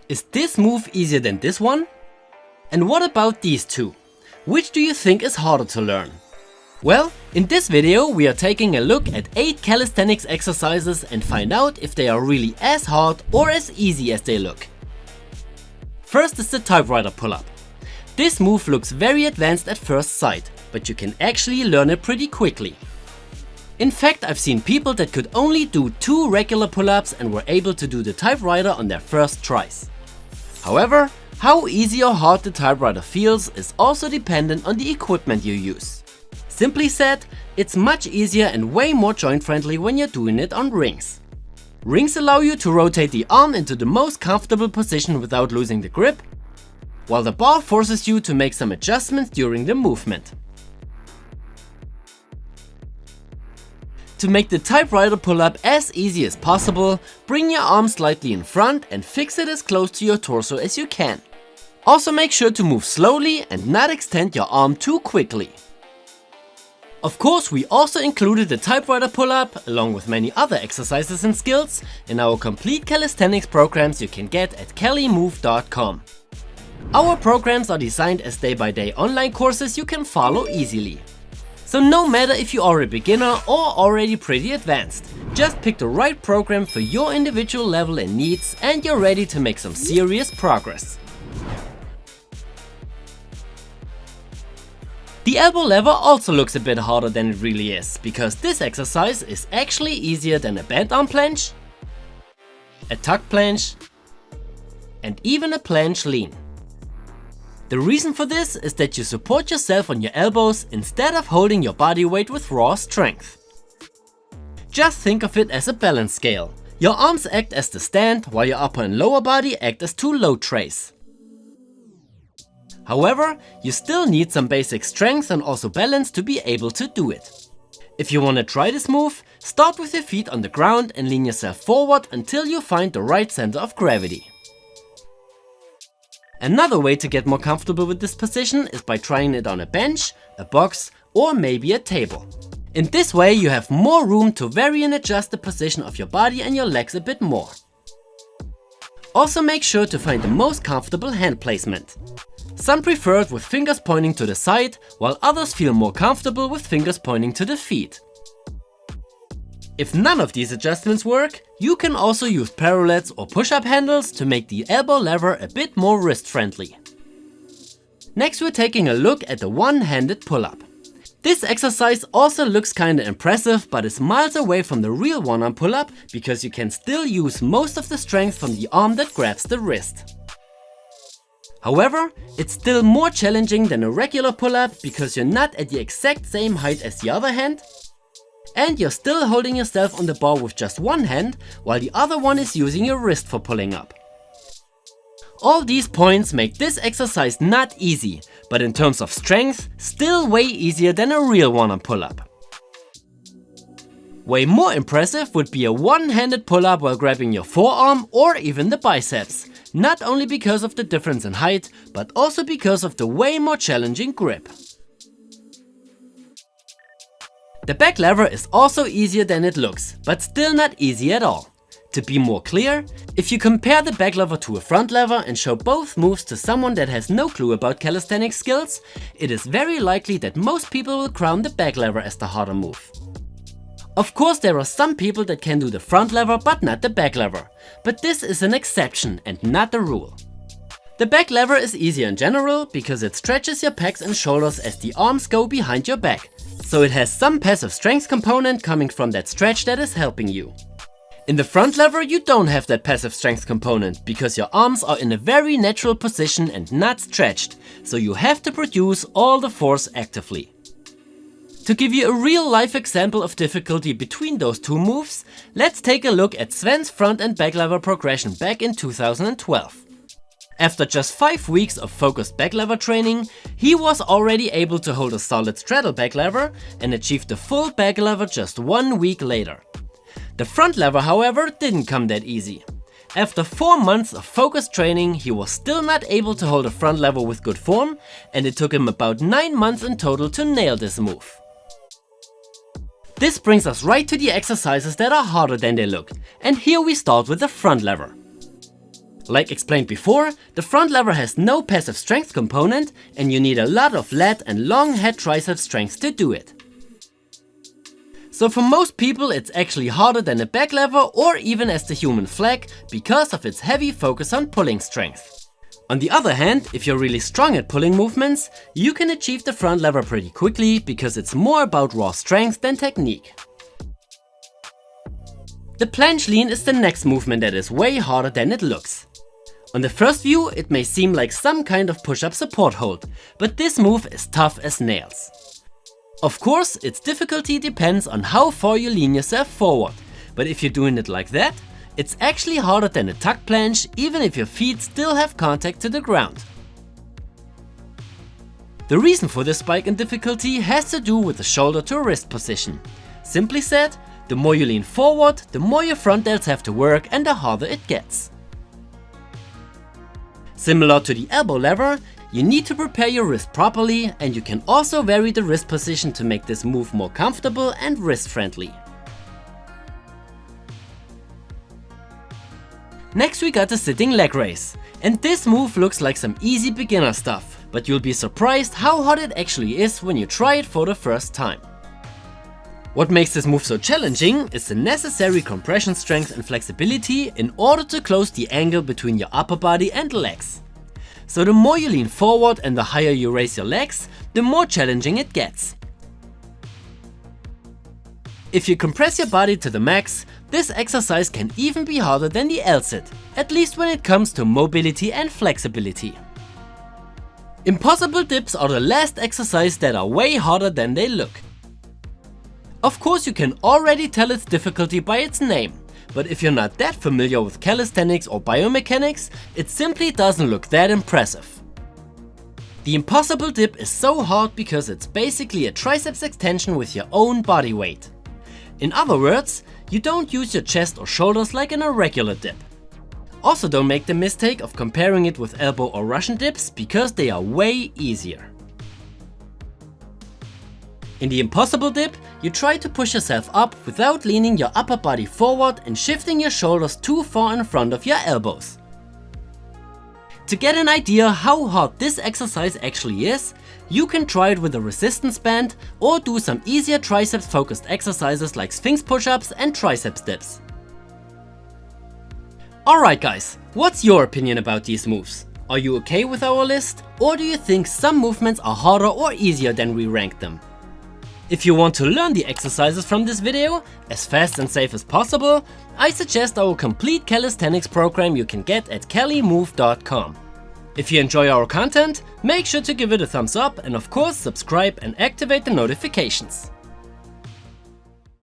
Is this move easier than this one? And what about these two? Which do you think is harder to learn? Well, in this video we are taking a look at 8 calisthenics exercises and find out if they are really as hard or as easy as they look. First is the typewriter pull-up. This move looks very advanced at first sight, but you can actually learn it pretty quickly. In fact, I've seen people that could only do 2 regular pull-ups and were able to do the typewriter on their first tries. However, how easy or hard the typewriter feels is also dependent on the equipment you use. Simply said, it's much easier and way more joint friendly when you're doing it on rings. Rings allow you to rotate the arm into the most comfortable position without losing the grip, while the bar forces you to make some adjustments during the movement. To make the typewriter pull-up as easy as possible, bring your arm slightly in front and fix it as close to your torso as you can. Also make sure to move slowly and not extend your arm too quickly. Of course, we also included the typewriter pull-up, along with many other exercises and skills, in our complete calisthenics programs you can get at calimove.com. Our programs are designed as day-by-day online courses you can follow easily. So no matter if you are a beginner or already pretty advanced, just pick the right program for your individual level and needs and you're ready to make some serious progress. The elbow lever also looks a bit harder than it really is, because this exercise is actually easier than a bent arm planche, a tuck planche, and even a planche lean. The reason for this is that you support yourself on your elbows instead of holding your body weight with raw strength. Just think of it as a balance scale. Your arms act as the stand, while your upper and lower body act as 2 load trays. However, you still need some basic strength and also balance to be able to do it. If you want to try this move, start with your feet on the ground and lean yourself forward until you find the right center of gravity. Another way to get more comfortable with this position is by trying it on a bench, a box, or maybe a table. In this way you have more room to vary and adjust the position of your body and your legs a bit more. Also make sure to find the most comfortable hand placement. Some prefer it with fingers pointing to the side, while others feel more comfortable with fingers pointing to the feet. If none of these adjustments work, you can also use parallettes or push-up handles to make the elbow lever a bit more wrist-friendly. Next we're taking a look at the one-handed pull-up. This exercise also looks kinda impressive, but is miles away from the real one-arm pull-up because you can still use most of the strength from the arm that grabs the wrist. However, it's still more challenging than a regular pull-up because you're not at the exact same height as the other hand, and you're still holding yourself on the bar with just one hand, while the other one is using your wrist for pulling up. All these points make this exercise not easy, but in terms of strength, still way easier than a real one-arm pull-up. Way more impressive would be a one-handed pull-up while grabbing your forearm or even the biceps, not only because of the difference in height, but also because of the way more challenging grip. The back lever is also easier than it looks, but still not easy at all. To be more clear, if you compare the back lever to a front lever and show both moves to someone that has no clue about calisthenics skills, it is very likely that most people will crown the back lever as the harder move. Of course, there are some people that can do the front lever but not the back lever, but this is an exception and not the rule. The back lever is easier in general because it stretches your pecs and shoulders as the arms go behind your back, so it has some passive strength component coming from that stretch that is helping you. In the front lever you don't have that passive strength component because your arms are in a very natural position and not stretched, so you have to produce all the force actively. To give you a real life example of difficulty between those two moves, let's take a look at Sven's front and back lever progression back in 2012. After just 5 weeks of focused back lever training, he was already able to hold a solid straddle back lever and achieved the full back lever just 1 week later. The front lever, however, didn't come that easy. After 4 months of focused training, he was still not able to hold a front lever with good form, and it took him about 9 months in total to nail this move. This brings us right to the exercises that are harder than they look, and here we start with the front lever. Like explained before, the front lever has no passive strength component and you need a lot of lat and long head tricep strength to do it. So for most people it's actually harder than a back lever or even as the human flag because of its heavy focus on pulling strength. On the other hand, if you're really strong at pulling movements, you can achieve the front lever pretty quickly because it's more about raw strength than technique. The planche lean is the next movement that is way harder than it looks. On the first view, it may seem like some kind of push-up support hold, but this move is tough as nails. Of course, its difficulty depends on how far you lean yourself forward, but if you're doing it like that, it's actually harder than a tuck planche even if your feet still have contact to the ground. The reason for this spike in difficulty has to do with the shoulder to wrist position. Simply said, the more you lean forward, the more your front delts have to work and the harder it gets. Similar to the elbow lever, you need to prepare your wrist properly and you can also vary the wrist position to make this move more comfortable and wrist friendly. Next we got the sitting leg raise, and this move looks like some easy beginner stuff, but you'll be surprised how hard it actually is when you try it for the first time. What makes this move so challenging is the necessary compression strength and flexibility in order to close the angle between your upper body and legs. So the more you lean forward and the higher you raise your legs, the more challenging it gets. If you compress your body to the max, this exercise can even be harder than the L-sit, at least when it comes to mobility and flexibility. Impossible dips are the last exercise that are way harder than they look. Of course you can already tell its difficulty by its name, but if you're not that familiar with calisthenics or biomechanics, it simply doesn't look that impressive. The impossible dip is so hard because it's basically a triceps extension with your own body weight. In other words, you don't use your chest or shoulders like in a regular dip. Also don't make the mistake of comparing it with elbow or Russian dips because they are way easier. In the impossible dip, you try to push yourself up without leaning your upper body forward and shifting your shoulders too far in front of your elbows. To get an idea how hard this exercise actually is, you can try it with a resistance band or do some easier triceps focused exercises like Sphinx push-ups and triceps dips. Alright guys, what's your opinion about these moves? Are you okay with our list, or do you think some movements are harder or easier than we ranked them? If you want to learn the exercises from this video as fast and safe as possible, I suggest our complete calisthenics program you can get at calimove.com. If you enjoy our content, make sure to give it a thumbs up and of course subscribe and activate the notifications.